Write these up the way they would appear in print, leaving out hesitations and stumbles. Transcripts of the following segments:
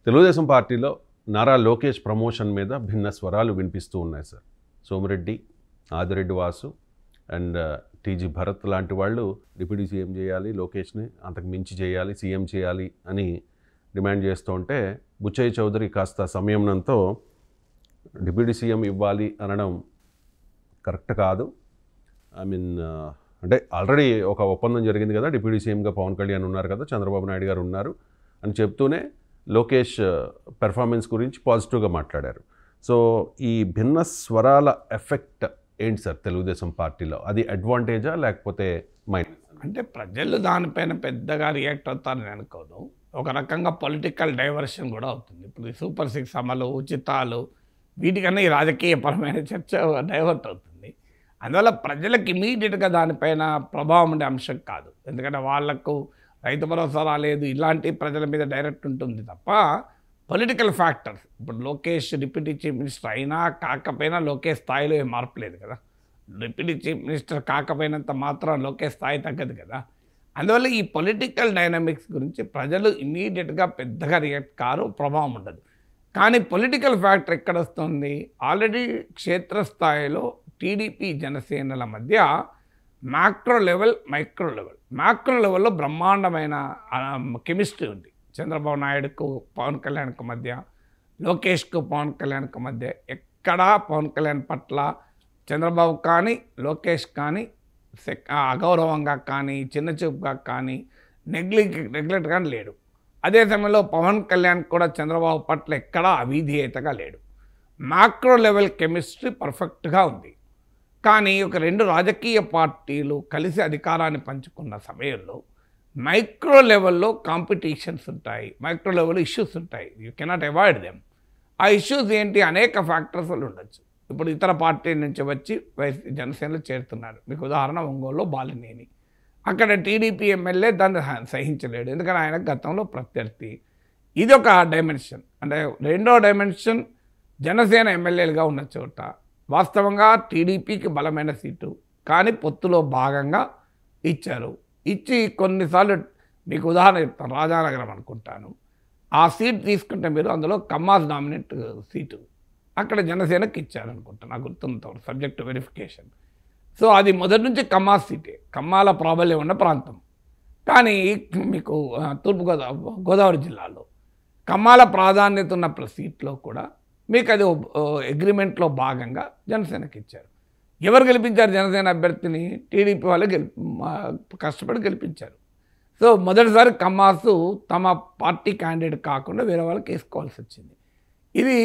తెలుగుదేశం పార్టీలో నారా లోకేష్ ప్రమోషన్ మీద భిన్న స్వరాలు వినిపిస్తూ ఉన్నాయి sir. Somireddy, Adireddy Vasu and TG Bharat లాంటి వాళ్ళు డిప్యూటీ సీఎం చేయాలి, లోకేష్ని అంతకు మించి చేయాలి, సీఎం చేయాలి అని డిమాండ్ చేస్తూ ఉంటే బుచ్చయ్య చౌదరి కాస్త సంయమనంతో డిప్యూటీ సీఎం ఇవ్వాలి అనడం కరెక్ట్ కాదు. అంటే ఆల్రెడీ ఒక ఒప్పందం జరిగింది కదా, డిప్యూటీ సీఎంగా పవన్ కళ్యాణ్ ఉన్నారు కదా, చంద్రబాబు నాయుడు గారు ఉన్నారు అని చెప్తూనే లోకేష్ పెర్ఫార్మెన్స్ గురించి పాజిటివ్గా మాట్లాడారు. సో ఈ భిన్న స్వరాల ఎఫెక్ట్ ఏంటి సార్ తెలుగుదేశం పార్టీలో? అది అడ్వాంటేజా లేకపోతే మైనస్? అంటే ప్రజలు దానిపైన పెద్దగా రియాక్ట్ అవుతారని అనుకోను. ఒక రకంగా పొలిటికల్ డైవర్షన్ కూడా అవుతుంది. ఇప్పుడు సూపర్ 6 అమలు, ఉచితాలు, వీటికన్నా ఈ రాజకీయపరమైన చర్చ డైవర్ట్ అవుతుంది. అందువల్ల ప్రజలకు ఇమీడియట్గా దానిపైన ప్రభావం ఉండే అంశం కాదు. ఎందుకంటే వాళ్లకు రైతు భరోసా రాలేదు, ఇలాంటి ప్రజల మీద డైరెక్ట్ ఉంటుంది తప్ప పొలిటికల్ ఫ్యాక్టర్స్. ఇప్పుడు లోకేష్ డిప్యూటీ చీఫ్ మినిస్టర్ అయినా కాకపోయినా లోకేష్ స్థాయిలో ఏం మార్పు లేదు కదా. డిప్యూటీ చీఫ్ మినిస్టర్ కాకపోయినంత మాత్రం లోకేష్ స్థాయి తగ్గదు కదా. అందువల్ల ఈ పొలిటికల్ డైనమిక్స్ గురించి ప్రజలు ఇమీడియట్గా పెద్దగా రియాక్ట్ కారు, ప్రభావం ఉండదు. కానీ పొలిటికల్ ఫ్యాక్టర్ ఎక్కడ వస్తుంది? ఆల్రెడీ క్షేత్రస్థాయిలో టీడీపీ జనసేనల మధ్య macro level, micro level. Macro లెవెల్లో బ్రహ్మాండమైన కెమిస్ట్రీ ఉంది. చంద్రబాబు నాయుడుకు పవన్ కళ్యాణ్కు మధ్య, లోకేష్కు పవన్ కళ్యాణ్కు మధ్య ఎక్కడా పవన్ కళ్యాణ్ పట్ల చంద్రబాబు కానీ లోకేష్ కానీ అగౌరవంగా కానీ చిన్నచూపుగా కానీ నెగ్లెక్ట్ కానీ లేడు. అదే సమయంలో పవన్ కళ్యాణ్ కూడా చంద్రబాబు పట్ల ఎక్కడా అవిధేయతగా లేడు. మ్యాక్రో లెవెల్ కెమిస్ట్రీ పర్ఫెక్ట్గా ఉంది. కానీ ఒక 2 రాజకీయ పార్టీలు కలిసి అధికారాన్ని పంచుకున్న సమయంలో మైక్రో లెవెల్లో కాంపిటీషన్స్ ఉంటాయి, మైక్రో లెవెల్లో ఇష్యూస్ ఉంటాయి. You cannot avoid them. ఆ ఇష్యూస్ ఏంటి? అనేక ఫ్యాక్టర్స్ ఉండొచ్చు. ఇప్పుడు ఇతర పార్టీ నుంచి వచ్చి జనసేనలో చేరుతున్నారు. మీకు ఉదాహరణ ఒంగోలులో బాలినేని. అక్కడ టీడీపీ ఎమ్మెల్యే దాన్ని సహించలేడు, ఎందుకంటే ఆయన గతంలో ప్రత్యర్థి. ఇది ఒక డైమెన్షన్. అంటే రెండో డైమెన్షన్, జనసేన ఎమ్మెల్యేలుగా ఉన్న చోట వాస్తవంగా టీడీపీకి బలమైన సీటు, కానీ పొత్తులో భాగంగా ఇచ్చారు. ఇచ్చి కొన్నిసార్లు మీకు ఉదాహరణ చెప్తాను, రాజానగరం అనుకుంటాను. ఆ సీట్ తీసుకుంటే మీరు అందులో కమ్మాస్ డామినెంట్ సీటు, అక్కడ జనసేనకి ఇచ్చారనుకుంటా, నాకు గుర్తున్నంత సబ్జెక్ట్ వెరిఫికేషన్. సో అది మొదటి నుంచి కమ్మాస్ సీటే, కమ్మాల ప్రాబల్యం ఉన్న ప్రాంతం. కానీ మీకు గోదావరి జిల్లాలో కమ్మాల ప్రాధాన్యత ఉన్న సీట్లో కూడా మీకు అది అగ్రిమెంట్లో భాగంగా జనసేనకి ఇచ్చారు. ఎవరు గెలిపించారు జనసేన అభ్యర్థిని? టీడీపీ వాళ్ళు కష్టపడి గెలిపించారు. సో మొదటిసారి కమ్మాసు తమ పార్టీ క్యాండిడేట్ కాకుండా వేరే వాళ్ళకి వేసుకోవాల్సి వచ్చింది. ఇది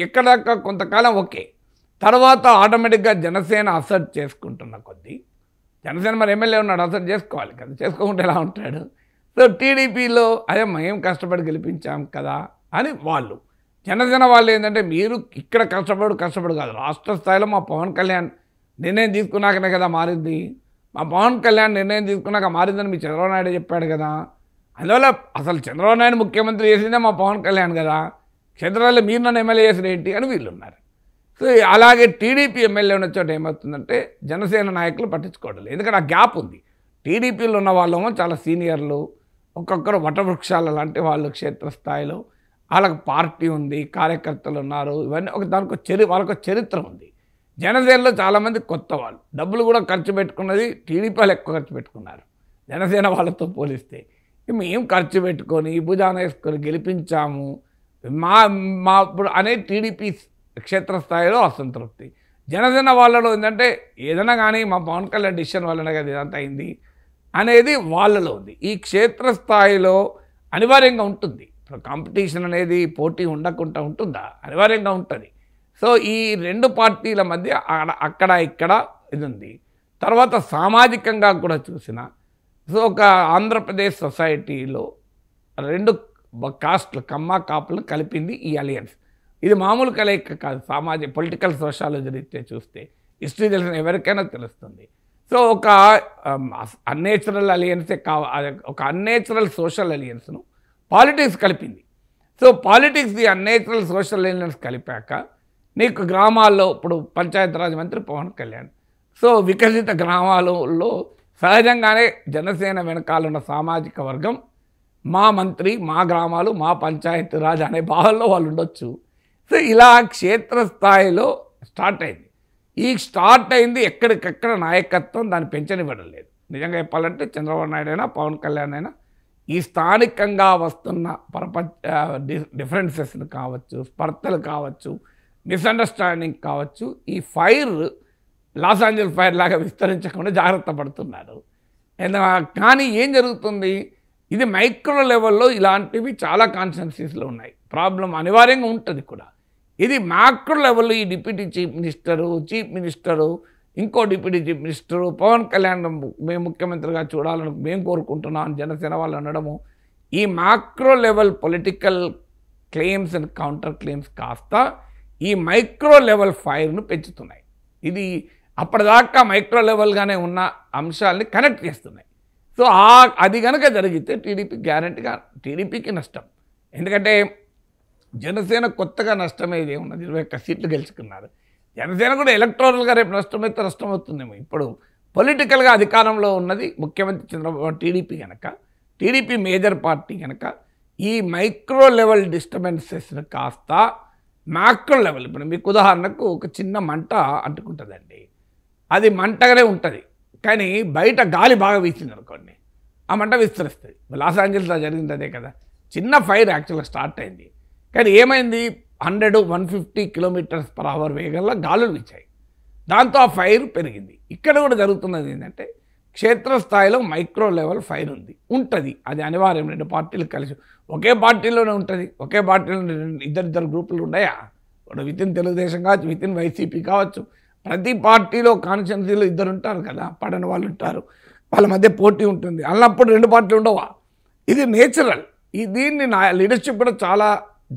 ఎక్కడ కొంతకాలం ఓకే. తర్వాత ఆటోమేటిక్గా జనసేన అసర్ట్ చేసుకుంటున్న కొద్దీ, జనసేన మరి ఎమ్మెల్యే ఉన్నాడు, అసర్ట్ చేసుకోవాలి కదా, చేసుకోకుండా ఎలా ఉంటాడు? సో టీడీపీలో అదే మేము కష్టపడి గెలిపించాం కదా అని వాళ్ళు, జనసేన వాళ్ళు ఏంటంటే మీరు ఇక్కడ కష్టపడు కాదు, రాష్ట్ర స్థాయిలో మా పవన్ కళ్యాణ్ నిర్ణయం తీసుకున్నాకనే కదా మారింది, మా పవన్ కళ్యాణ్ నిర్ణయం తీసుకున్నాక మారిందని మీ చంద్రబాబు నాయుడు చెప్పాడు కదా. అందువల్ల అసలు చంద్రబాబు నాయుడు ముఖ్యమంత్రి చేసిందే మా పవన్ కళ్యాణ్ కదా, క్షేత్రాల్లో మీరు నన్ను ఎమ్మెల్యే చేసిన ఏంటి అని వీళ్ళు ఉన్నారు. సో అలాగే టీడీపీ ఎమ్మెల్యే ఉన్న చోట ఏమవుతుందంటే జనసేన నాయకులు పట్టించుకోవడం లేదు, ఎందుకంటే ఆ గ్యాప్ ఉంది. టీడీపీలో ఉన్న వాళ్ళేమో చాలా సీనియర్లు, ఒక్కొక్కరు వటవృక్షాల లాంటి వాళ్ళు క్షేత్రస్థాయిలో, వాళ్ళకి పార్టీ ఉంది, కార్యకర్తలు ఉన్నారు, ఇవన్నీ వాళ్ళకు చరిత్ర ఉంది. జనసేనలో చాలామంది కొత్త వాళ్ళు, డబ్బులు కూడా ఖర్చు పెట్టుకున్నది టీడీపీ వాళ్ళు ఎక్కువ ఖర్చు పెట్టుకున్నారు జనసేన వాళ్ళతో పోలిస్తే. మేము ఖర్చు పెట్టుకొని భుజాన వేసుకొని గెలిపించాము మా ఇప్పుడు అనేది టీడీపీ క్షేత్రస్థాయిలో అసంతృప్తి. జనసేన వాళ్ళలో ఏంటంటే ఏదైనా కానీ మా పవన్ కళ్యాణ్ డిసిషన్ వల్లనే కదా ఇదంతా అయింది అనేది వాళ్ళలో ఉంది. ఈ క్షేత్రస్థాయిలో అనివార్యంగా ఉంటుంది. ఇప్పుడు కాంపిటీషన్ అనేది పోటీ ఉండకుండా ఉంటుందా? అనివార్యంగా ఉంటుంది. సో ఈ 2 పార్టీల మధ్య అక్కడ ఇక్కడ ఇది ఉంది. తర్వాత సామాజికంగా కూడా చూసిన, సో ఒక ఆంధ్రప్రదేశ్ సొసైటీలో 2 కాస్ట్లు కమ్మ కాపులను కలిపింది ఈ అలయన్స్. ఇది మామూలు కలయిక కాదు. పొలిటికల్ సోషాలజీ రీత్యా చూస్తే, హిస్టరీ తెలిసిన ఎవరికైనా తెలుస్తుంది. సో ఒక అన్నేచురల్ అలయన్సే ఒక అన్నేచురల్ సోషల్ అలయన్స్ను పాలిటిక్స్ కలిపింది. So politics the unnatural social alliance కలిపాక నీకు గ్రామాల్లో ఇప్పుడు పంచాయతీరాజ్ మంత్రి పవన్ కళ్యాణ్, సో వికసిత గ్రామాలలో సహజంగానే జనసేన వెనకాలన్న సామాజిక వర్గం మా మంత్రి, మా గ్రామాలు, మా పంచాయతీరాజ్ అనే భావనలో వాళ్ళు ఉండొచ్చు. సో ఇలా క్షేత్రస్థాయిలో స్టార్ట్ అయింది. ఈ స్టార్ట్ అయింది ఎక్కడికక్కడ నాయకత్వం దాన్ని పెంచనివ్వడం లేదు. నిజంగా చెప్పాలంటే చంద్రబాబు నాయుడు అయినా, పవన్ కళ్యాణ్ అయినా ఈ స్థానికంగా వస్తున్న డిఫరెన్సెస్ని కావచ్చు, స్పర్ధలు కావచ్చు, మిస్అండర్స్టాండింగ్ కావచ్చు, ఈ ఫైర్ లాస్ ఏంజల్స్ ఫైర్ లాగా విస్తరించకుండా జాగ్రత్త పడుతున్నారు. కానీ ఏం జరుగుతుంది, ఇది మైక్రో లెవెల్లో ఇలాంటివి చాలా కాన్స్టిట్యున్సీస్లో ఉన్నాయి. ప్రాబ్లం అనివార్యంగా ఉంటుంది కూడా. ఇది మ్యాక్రో లెవెల్లో ఈ డిప్యూటీ చీఫ్ మినిస్టరు, ఇంకో deputy chief minister, Pawan Kalyan మేము ముఖ్యమంత్రిగా చూడాలని మేము కోరుకుంటున్నాం జనసేన వాళ్ళు అనడము, ఈ macro level political claims and counter claims కాస్త ఈ మైక్రో లెవెల్ ఫైర్ను పెంచుతున్నాయి. ఇది అప్పటిదాకా మైక్రో లెవెల్గానే ఉన్న అంశాలని కనెక్ట్ చేస్తున్నాయి. సో అది కనుక జరిగితే టీడీపీకి నష్టం. ఎందుకంటే జనసేన కొత్తగా నష్టమేది ఏమున్నది, 21 సీట్లు గెలుచుకున్నారు. జనసేన కూడా ఎలక్టోరల్గా రేపు నష్టమైతే నష్టమవుతుందేమో. ఇప్పుడు పొలిటికల్గా అధికారంలో ఉన్నది ముఖ్యమంత్రి చంద్రబాబు టీడీపీ కనుక, టీడీపీ మేజర్ పార్టీ కనుక ఈ మైక్రో లెవెల్ డిస్టర్బెన్సెస్ని కాస్త మ్యాక్రో లెవెల్, ఇప్పుడు మీకు ఉదాహరణకు ఒక చిన్న మంట అంటుకుంటుందండి, అది మంటగానే ఉంటుంది, కానీ బయట గాలి బాగా వీసింది అనుకోండి, ఆ మంట విస్తరిస్తుంది. లాస్ ఏంజల్స్లో జరిగింది అదే కదా. చిన్న ఫైర్ యాక్చువల్గా స్టార్ట్ అయింది, కానీ ఏమైంది, 100-150 km/h వేగంలో గాలులు వీచాయి. దాంతో ఆ ఫైర్ పెరిగింది. ఇక్కడ కూడా జరుగుతున్నది ఏంటంటే క్షేత్రస్థాయిలో మైక్రో లెవెల్ ఫైర్ ఉంటుంది. అది అనివార్యం. 2 పార్టీలు కలిసి ఒకే పార్టీలోనే ఉంటుంది. ఒకే పార్టీలో ఇద్దరు గ్రూపులు ఉన్నాయా? ఇప్పుడు వితిన్ తెలుగుదేశం కావచ్చు, వితిన్ వైసీపీ కావచ్చు, ప్రతి పార్టీలో కాన్స్టిట్యున్సీలో 2 ఉంటారు కదా, పడని వాళ్ళు ఉంటారు, వాళ్ళ మధ్య పోటీ ఉంటుంది. అన్నప్పుడు 2 పార్టీలు ఉండవా? ఇది నేచురల్. దీన్ని లీడర్షిప్ కూడా చాలా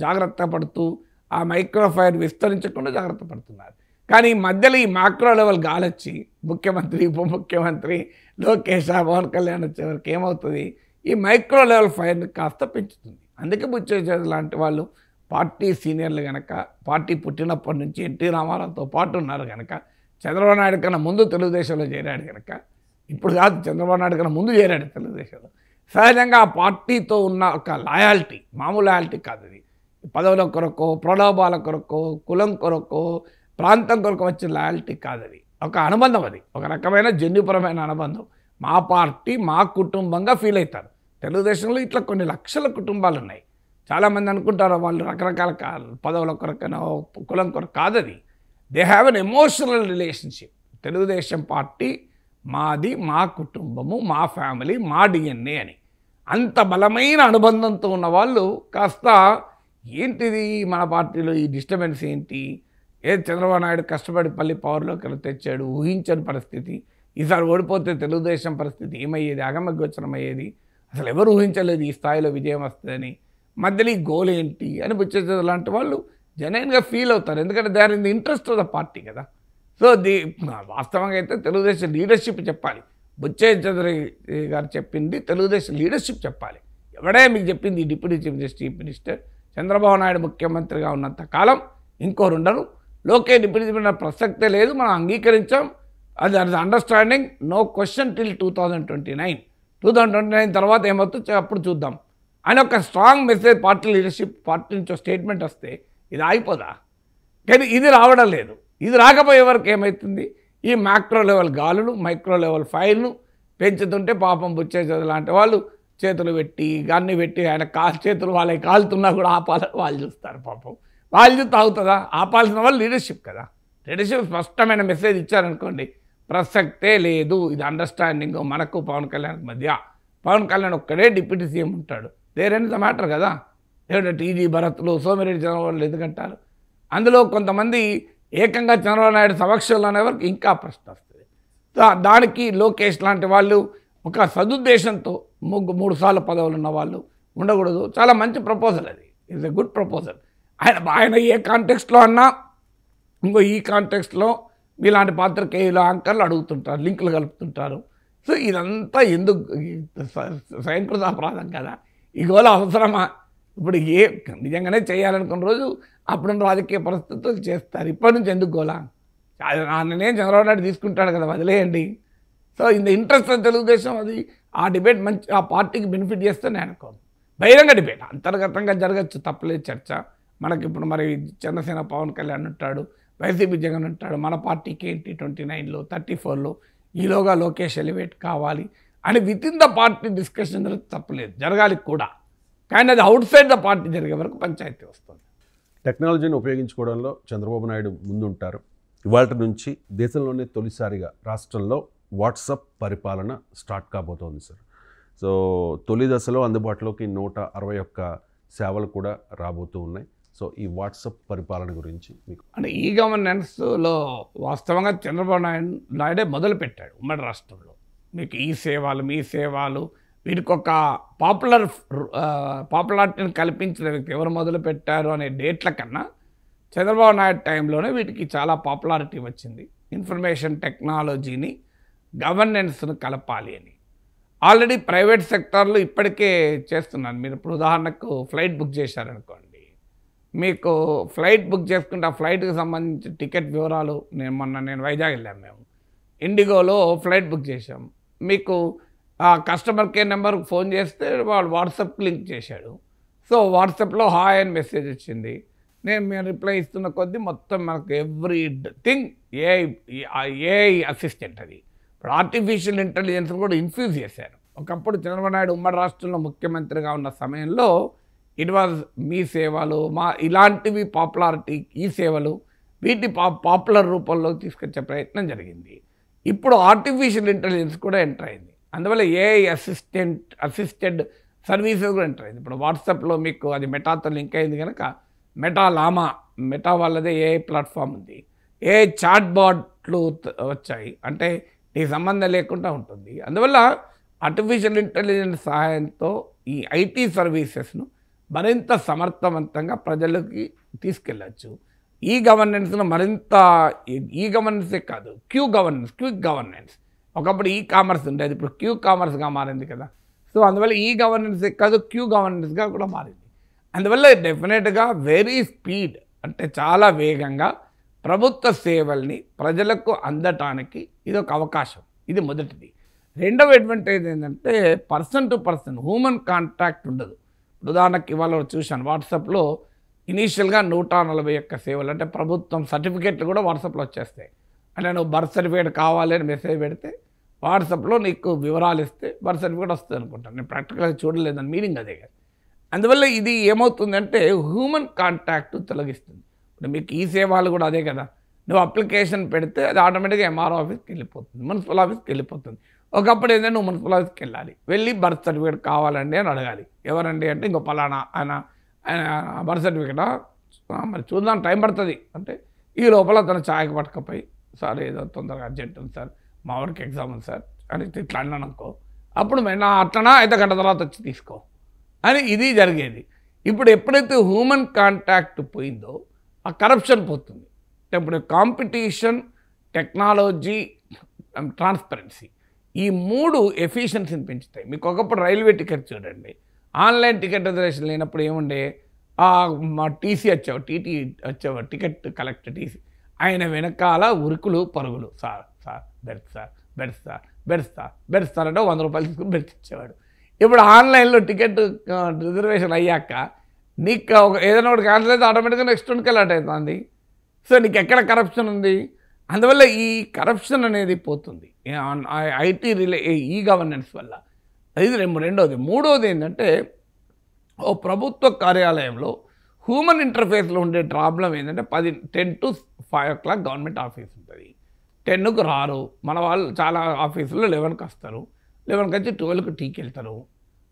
జాగ్రత్త పడుతూ ఆ మైక్రో ఫైర్ విస్తరించకుండా జాగ్రత్త పడుతున్నారు. కానీ ఈ మధ్యలో ఈ మ్యాక్రో లెవెల్ గాలొచ్చి ముఖ్యమంత్రి, ఉప ముఖ్యమంత్రి, లోకేష్, పవన్ కళ్యాణ్ వచ్చేవరకు ఏమవుతుంది, ఈ మైక్రో లెవెల్ ఫైర్ని కాస్త పెంచుతుంది. అందుకే బుచ్చయ్య లాంటి వాళ్ళు పార్టీ సీనియర్లు కనుక, పార్టీ పుట్టినప్పటి నుంచి ఎన్టీ రామారావుతో పాటు ఉన్నారు కనుక, చంద్రబాబు నాయుడు కన్నా ముందు తెలుగుదేశంలో చేరాడు కనుక, ఇప్పుడు కాదు చంద్రబాబు నాయుడు కన్నా ముందు చేరాడు తెలుగుదేశంలో, సహజంగా ఆ పార్టీతో ఉన్న ఒక లాయాలిటీ, మామూలు లాయాలిటీ కాదు, అది పదవుల కొరకో, ప్రలోభాల కొరకో, కులం కొరకో, ప్రాంతం కొరకు వచ్చిన లాయాలిటీ కాదు, అది ఒక అనుబంధం, అది ఒక రకమైన జన్యుపరమైన అనుబంధం. మా పార్టీ మా కుటుంబంగా ఫీల్ అవుతారు. తెలుగుదేశంలో ఇట్లా కొన్ని లక్షల కుటుంబాలు ఉన్నాయి. చాలామంది అనుకుంటారు వాళ్ళు రకరకాల పదవుల కొరకనో కులం కొరకు కాదు, అది they have an emotional relationship. Telugu Desam party మాది, మా కుటుంబము, మా ఫ్యామిలీ, మా డిఎన్ఏ అని అంత బలమైన అనుబంధంతో ఉన్న వాళ్ళు కాస్త ఏంటిది మన పార్టీలో ఈ డిస్టర్బెన్స్ ఏంటి, చంద్రబాబు నాయుడు కష్టపడి పల్లి పవర్లోకి తెచ్చాడు, ఊహించని పరిస్థితి, ఈసారి ఓడిపోతే తెలుగుదేశం పరిస్థితి ఏమయ్యేది, అగమగోచరం అయ్యేది, అసలు ఎవరు ఊహించలేదు ఈ స్థాయిలో విజయం వస్తుందని, మధ్యలో ఈ గోల్ ఏంటి అని బుచ్చయ్య లాంటి వాళ్ళు జెన్యున్గా ఫీల్ అవుతారు. ఎందుకంటే they are in the interest of the party కదా. సో వాస్తవంగా అయితే తెలుగుదేశం లీడర్షిప్ చెప్పాలి. బుచ్చయ్య చౌదరి గారు చెప్పింది తెలుగుదేశం లీడర్షిప్ చెప్పాలి. ఎవడే మీకు చెప్పింది deputy chief minister Chandrababu Naidu ముఖ్యమంత్రిగా ఉన్నంత కాలం ఇంకోరు ఉండరు, లోకే డిప్యూటీ చీఫ్ మినిస్టర్ ప్రసక్తే లేదు, మనం అంగీకరించాం, అది అండర్స్టాండింగ్, నో క్వశ్చన్ టిల్ 2029 తర్వాత ఏమవుతుందో అప్పుడు చూద్దాం అని ఒక strong message party leadership, party నుంచి స్టేట్మెంట్ వస్తే ఇది ఆగిపోదా? కానీ ఇది రావడం లేదు. ఇది రాకపోయే వరకు ఏమవుతుంది, ఈ మ్యాక్రో లెవెల్ గాలులు, మైక్రో లెవెల్ ఫైర్లు పెంచుతుంటే పాపం బుచ్చయ్య చౌదరి లాంటి వాళ్ళు చేతులు పెట్టి గన్ని పెట్టి ఆయన చేతులు వాళ్ళకి కాలుతున్నా కూడా ఆపాలని వాళ్ళు చూస్తారు. పాపం వాళ్ళు చూస్తే అవుతుందా? ఆపాల్సిన వాళ్ళు లీడర్షిప్ కదా. లీడర్షిప్ స్పష్టమైన మెసేజ్ ఇచ్చారనుకోండి, ప్రసక్తే లేదు, ఇది అండర్స్టాండింగ్ మనకు పవన్ కళ్యాణ్ మధ్య, పవన్ కళ్యాణ్ ఒక్కడే డిప్యూటీ సీఎం ఉంటాడు, దేర్ ద మ్యాటర్ కదా. ఏమంటే టీజీ భరత్లు, సోమిరెడ్డి చంద్రబాబు ఎందుకంటారు? అందులో కొంతమంది ఏకంగా చంద్రబాబు నాయుడు సమక్షంలో అనేవరకు ఇంకా ప్రశ్న వస్తుంది. దానికి లోకేష్ లాంటి వాళ్ళు ఒక సదుద్దేశంతో 3 సార్లు పదవులు ఉన్న వాళ్ళు ఉండకూడదు. చాలా మంచి ప్రపోజల్, అది ఇట్స్ ఎ గుడ్ ప్రపోజల్. ఆయన ఏ కాంటెక్స్ట్లో అన్నా ఇంకో ఈ కాంటెక్స్ట్లో మీలాంటి పాత్రికేయులు, యాంకర్లు అడుగుతుంటారు, లింకులు కలుపుతుంటారు. సో ఇదంతా ఎందుకు స్వయంకృత అపరాధం కదా, ఈ గోల అవసరమా? ఇప్పుడు నిజంగానే చేయాలనుకున్న రోజు అప్పుడున్న రాజకీయ పరిస్థితులు చేస్తారు, ఇప్పటి నుంచి ఎందుకు గోలా? నేనేం చంద్రబాబు నాయుడు తీసుకుంటాడు కదా, వదిలేయండి. So in the interest of Telugu Desam అది ఆ డిబేట్ మంచి ఆ పార్టీకి బెనిఫిట్ చేస్తే నేను అనుకోను. బహిరంగ డిబేట్ అంతర్గతంగా జరగచ్చు, తప్పలేదు చర్చ. మనకి ఇప్పుడు మరి జనసేన పవన్ కళ్యాణ్ ఉంటాడు, వైసీపీ జగన్ ఉంటాడు, మన పార్టీకి ఏంటి 29లో 34లో ఈలోగా లోకేష్ ఎలివేట్ కావాలి అని with in the party discussion తప్పలేదు, జరగాలి కూడా. కానీ అది అవుట్ సైడ్ ద పార్టీ జరిగే వరకు పంచాయతీ వస్తుంది. టెక్నాలజీని ఉపయోగించుకోవడంలో చంద్రబాబు నాయుడు ముందుంటారు. ఇవాళ నుంచి దేశంలోనే తొలిసారిగా రాష్ట్రంలో వాట్సాప్ పరిపాలన స్టార్ట్ కాబోతోంది సార్. సో తొలి దశలో అందుబాటులోకి 161 సేవలు కూడా రాబోతూ ఉన్నాయి. సో ఈ వాట్సాప్ పరిపాలన గురించి మీకు అంటే ఈ గవర్నెన్స్లో వాస్తవంగా చంద్రబాబు నాయుడే మొదలుపెట్టాడు ఉమ్మడి రాష్ట్రంలో. మీకు ఈ సేవలు, మీ సేవలు, వీటికి ఒక పాపులారిటీని కల్పించిన వ్యక్తి ఎవరు మొదలు పెట్టారు అనే డేట్ల కన్నా చంద్రబాబు నాయుడు టైంలోనే వీటికి చాలా పాపులారిటీ వచ్చింది. ఇన్ఫర్మేషన్ టెక్నాలజీని గవర్నెన్స్ను కలపాలి అని ఆల్రెడీ ప్రైవేట్ సెక్టార్లో ఇప్పటికే చేస్తున్నాను. మీరు ఇప్పుడు ఉదాహరణకు ఫ్లైట్ బుక్ చేశారనుకోండి, మీకు ఫ్లైట్ బుక్ చేసుకుంటే ఆ ఫ్లైట్కి సంబంధించిన టికెట్ వివరాలు నేను వైజాగ్ వెళ్ళాము, మేము ఇండిగోలో ఫ్లైట్ బుక్ చేసాం. మీకు ఆ కస్టమర్ కేర్ నెంబర్కి ఫోన్ చేస్తే వాడు వాట్సాప్ లింక్ చేశాడు. సో వాట్సాప్లో హాయ్ అని మెసేజ్ వచ్చింది. మేము రిప్లై ఇస్తున్న కొద్దీ మొత్తం మనకు ఎవ్రీథింగ్ ఏఐ అసిస్టెంట్. అది ఇప్పుడు ఆర్టిఫిషియల్ ఇంటెలిజెన్స్ కూడా ఇన్ఫ్యూజ్ చేశారు. ఒకప్పుడు చంద్రబాబు నాయుడు ఉమ్మడి రాష్ట్రంలో ముఖ్యమంత్రిగా ఉన్న సమయంలో ఇట్ వాజ్ మీ సేవలు, ఇలాంటివి పాపులారిటీ, ఈ సేవలు వీటి పాపులర్ రూపంలో తీసుకొచ్చే ప్రయత్నం జరిగింది. ఇప్పుడు ఆర్టిఫిషియల్ ఇంటెలిజెన్స్ కూడా ఎంటర్ అయింది. అందువల్ల ఏఐ అసిస్టెడ్ సర్వీసెస్ కూడా ఎంటర్ అయింది. ఇప్పుడు వాట్సాప్లో మీకు అది మెటాతో లింక్ అయింది కనుక మెటా వాళ్ళదే ఏఐ ప్లాట్ఫామ్ ఉంది. ఏఐ చాట్ బాట్లు వచ్చాయి, అంటే నీకు సంబంధం లేకుండా ఉంటుంది. అందువల్ల ఆర్టిఫిషియల్ ఇంటెలిజెన్స్ సహాయంతో ఈ ఐటీ సర్వీసెస్ను మరింత సమర్థవంతంగా ప్రజలకి తీసుకెళ్ళచ్చు. ఈ గవర్నెన్స్ను మరింత, ఈ గవర్నెన్సే కాదు, క్విక్ గవర్నెన్స్. ఒకప్పుడు ఈ కామర్స్ ఉండేది, ఇప్పుడు క్యూ కామర్స్గా మారింది కదా. సో అందువల్ల ఈ గవర్నెన్సే కాదు, క్యూ గవర్నెన్స్గా కూడా మారింది. అందువల్ల డెఫినెట్గా వెరీ స్పీడ్, అంటే చాలా వేగంగా ప్రభుత్వ సేవల్ని ప్రజలకు అందటానికి ఇది ఒక అవకాశం. ఇది మొదటిది. రెండవ అడ్వాంటేజ్ ఏంటంటే person to person human contact ఉండదు. ఉదాహరణకి ఇవాళ చూశాను వాట్సాప్లో ఇనీషియల్గా 141 సేవలు, అంటే ప్రభుత్వం సర్టిఫికేట్లు కూడా వాట్సాప్లో వచ్చేస్తాయి. అంటే నువ్వు బర్త్ సర్టిఫికేట్ కావాలి అని మెసేజ్ పెడితే వాట్సాప్లో నీకు వివరాలు ఇస్తే బర్త్ సర్టిఫికేట్ వస్తుంది అనుకుంటాను. నేను ప్రాక్టికల్గా చూడలేదని మీనింగ్ అదే కదా. అందువల్ల ఇది ఏమవుతుందంటే హ్యూమన్ కాంటాక్ట్ తొలగిస్తుంది. ఇప్పుడు మీకు ఈ సేవలు కూడా అదే కదా. నువ్వు అప్లికేషన్ పెడితే అది ఆటోమేటిక్గా ఎంఆర్ఓ ఆఫీస్కి వెళ్ళిపోతుంది, మున్సిపల్ ఆఫీస్కి వెళ్ళిపోతుంది. ఒకప్పుడు ఏంటంటే నువ్వు మున్సిపల్ ఆఫీస్కి వెళ్ళాలి, వెళ్ళి బర్త్ సర్టిఫికేట్ కావాలండి అని అడగాలి. ఎవరండి అంటే ఇంకో పలానా ఆయన బర్త్ సర్టిఫికేటా, మరి చూద్దాం టైం పడుతుంది అంటే ఈ లోపల తన ఛాయకి పట్టుకపోయి, సార్ ఏదో తొందరగా అర్జెంట్ ఉంది సార్, మా వాడికి ఎగ్జామ్ ఉంది సార్ అని ఇట్లా అన్నాను అనుకో, అప్పుడు నా అట్లనా అయితే గంట తర్వాత వచ్చి తీసుకో అని ఇది జరిగేది. ఇప్పుడు ఎప్పుడైతే హ్యూమన్ కాంటాక్ట్ పోయిందో ఆ కరప్షన్ పోతుంది. ఇప్పుడు కాంపిటీషన్, టెక్నాలజీ, ట్రాన్స్పరెన్సీ, ఈ 3 ఎఫిషియన్సీని పెంచుతాయి. మీకు ఒకప్పుడు రైల్వే టికెట్ చూడండి, ఆన్లైన్ టికెట్ రిజర్వేషన్ లేనప్పుడు ఏముండే, మా టీసీ టీటీ వచ్చేవాడు, టికెట్ కలెక్టర్ టీసీ, ఆయన వెనకాల ఉరుకులు పరుగులు, సార్ బెడ్స్ అంటే 100 రూపాయలు తీసుకుని బెడ్స్ ఇచ్చేవాడు. ఇప్పుడు ఆన్లైన్లో టికెట్ రిజర్వేషన్ అయ్యాక నీకు ఏదైనా ఒకటి క్యాన్సిల్ అయితే ఆటోమేటిక్గా నెక్స్ట్ రోజుకి అలాట్ అవుతుంది. సో నీకు ఎక్కడ కరప్షన్ ఉంది? అందువల్ల ఈ కరప్షన్ అనేది పోతుంది ఐటీ ఈ గవర్నెన్స్ వల్ల. ఇది రెండోది. మూడోది ఏంటంటే ఓ ప్రభుత్వ కార్యాలయంలో హ్యూమన్ ఇంటర్ఫేస్లో ఉండే ప్రాబ్లం ఏంటంటే 10 to 5 o'clock గవర్నమెంట్ ఆఫీస్ ఉంటుంది, 10కు రారు. మన వాళ్ళు చాలా ఆఫీసులో 11కి వస్తారు, 11కి వచ్చి 12కి టీకి వెళ్తారు,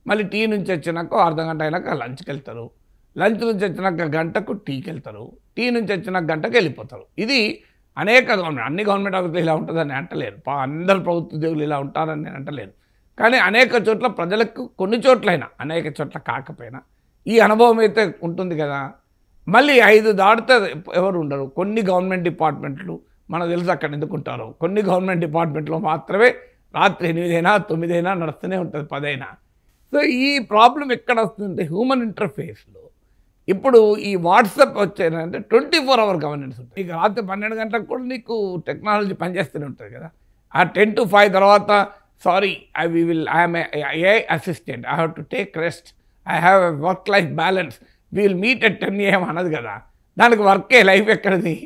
మళ్ళీ టీ నుంచి వచ్చినాక అర్ధ గంట అయినాక లంచ్కి వెళ్తారు, లంచ్ నుంచి వచ్చినాక గంటకు టీకి వెళ్తారు, టీ నుంచి వచ్చినాక గంటకు వెళ్ళిపోతారు. ఇది అనేక అన్ని గవర్నమెంట్ ఆఫీసులు ఇలా ఉంటుందని అంటలేరు, అందరు ప్రభుత్వ ఉద్యోగులు ఇలా ఉంటారని నేను అంటలేను. కానీ అనేక చోట్ల ప్రజలకు కొన్ని చోట్లైనా, అనేక చోట్ల కాకపోయినా ఈ అనుభవం అయితే ఉంటుంది కదా. మళ్ళీ 5 దాటితే ఎవరు ఉండరు. కొన్ని గవర్నమెంట్ డిపార్ట్మెంట్లు మనకు తెలుసు అక్కడ ఎందుకుంటారు. కొన్ని గవర్నమెంట్ డిపార్ట్మెంట్లో మాత్రమే రాత్రి 8 అయినా 9 అయినా నడుస్తూనే ఉంటుంది, 10 అయినా. సో ఈ ప్రాబ్లం ఎక్కడ వస్తుందంటే హ్యూమన్ ఇంటర్ఫేస్లో. ఇప్పుడు ఈ వాట్సాప్ వచ్చేదంటే 24 hour గవర్నెన్స్ ఉంటుంది. నీకు రాత్రి 12 గంటలకు కూడా నీకు టెక్నాలజీ పనిచేస్తూనే ఉంటుంది కదా. ఆ 10 to 5 తర్వాత sorry I'm AI assistant, I have to take rest, I have a work life balance, wheel meet at 10 AM అన్నది కదా, దానికి వర్కే లైఫ్ ఎక్కడిది?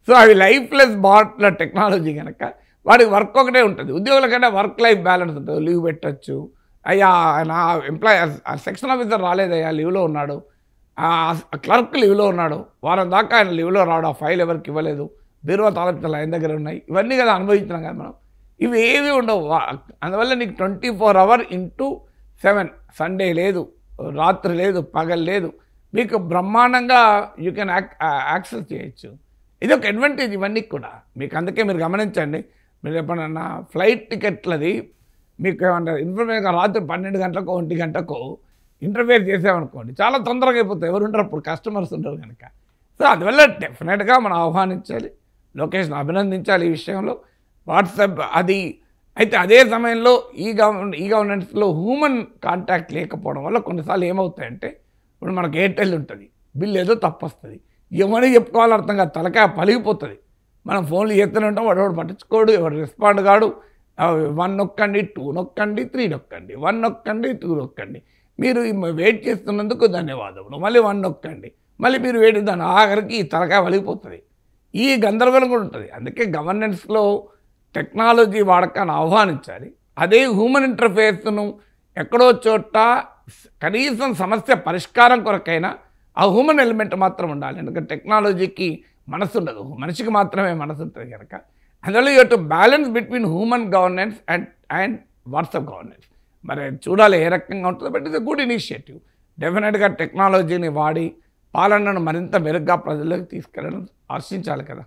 సో అవి లైఫ్లెస్ బాట్ల టెక్నాలజీ కనుక వాడికి వర్క్ ఒకటే ఉంటుంది. ఉద్యోగుల కంటే వర్క్ లైఫ్ బ్యాలెన్స్ ఉంటుంది. లీవ్ పెట్టచ్చు, అయ్యా నా ఎంప్లాయీ సెక్షన్ ఆఫీసర్ రాలేదయ్యా లీవ్లో ఉన్నాడు, క్లర్క్ లీవ్లో ఉన్నాడు, వారం దాకా ఆయన లీవ్లో రాడు, ఆ ఫైల్ ఎవరికి ఇవ్వలేదు, బీరువా తాలూకాలు ఆయన దగ్గర ఉన్నాయి, ఇవన్నీ కదా అనుభవించినాం కదా మనం. ఇవి ఏవి ఉండవు. అందువల్ల నీకు 24 hours into 7, సండే లేదు, రాత్రి లేదు, పగలు లేదు, మీకు బ్రహ్మాండంగా యూ కెన్ యాక్సెస్ చేయొచ్చు. ఇది ఒక అడ్వాంటేజ్ ఇవన్నీ కూడా మీకు. అందుకే మీరు గమనించండి, మీరు ఎప్పుడన్నా ఫ్లైట్ టికెట్లది మీకు ఏమంటారు ఇన్ఫర్మేషన్ రాత్రి 12 గంటలకు 1 గంటకు ఇంటర్ఫేర్ చేసామనుకోండి, చాలా తొందరగా అయిపోతాయి. ఎవరు ఉంటారు అప్పుడు? కస్టమర్స్ ఉంటారు కనుక. సో అందువల్ల డెఫినెట్గా మనం ఆహ్వానించాలి, లొకేషన్ అభినందించాలి ఈ విషయంలో. వాట్సాప్ అది అయితే అదే సమయంలో ఈ గవర్నెన్స్లో హ్యూమన్ కాంటాక్ట్ లేకపోవడం వల్ల కొన్నిసార్లు ఏమవుతాయంటే, ఇప్పుడు మనకు ఎయిర్టెల్ ఉంటుంది, బిల్ ఏదో తప్పు వస్తుంది, ఏమని చెప్పుకోవాలో అర్థం కాదు, తలకాయ పలిగిపోతుంది. మనం ఫోన్లు చేస్తూనే ఉంటాం, వాడు పట్టించుకోడు, ఎవరు రెస్పాండ్ కాడు. 1 నొక్కండి, 2 నొక్కండి, 3 నొక్కండి, 1 నొక్కండి, 2 నొక్కండి, మీరు వెయిట్ చేస్తున్నందుకు ధన్యవాదములు, మళ్ళీ 1 నొక్కండి, మళ్ళీ మీరు వెయిట్ దాని ఆఖరికి ఈ తలకాయ వలిగిపోతుంది. ఈ గందరగోళం కూడా ఉంటుంది. అందుకే గవర్నెన్స్లో టెక్నాలజీ వాడకాన్ని ఆహ్వానించాలి. అదే హ్యూమన్ ఇంటర్ఫేస్ను ఎక్కడో చోట కనీసం సమస్య పరిష్కారం కొరకైనా ఆ హ్యూమన్ ఎలిమెంట్ మాత్రం ఉండాలి. ఎందుకంటే టెక్నాలజీకి మనసు ఉండదు, మనిషికి మాత్రమే మనసు ఉంటుంది కనుక. అందువల్ల you to balance between human governance and WhatsApp governance. మరి చూడాలి ఏ రకంగా ఉంటుందో. But it's a good initiative. డెఫినెట్గా టెక్నాలజీని వాడి పాలనను మరింత మెరుగ్గా ప్రజలకు తీసుకెళ్ళడం ఆశించాలి కదా.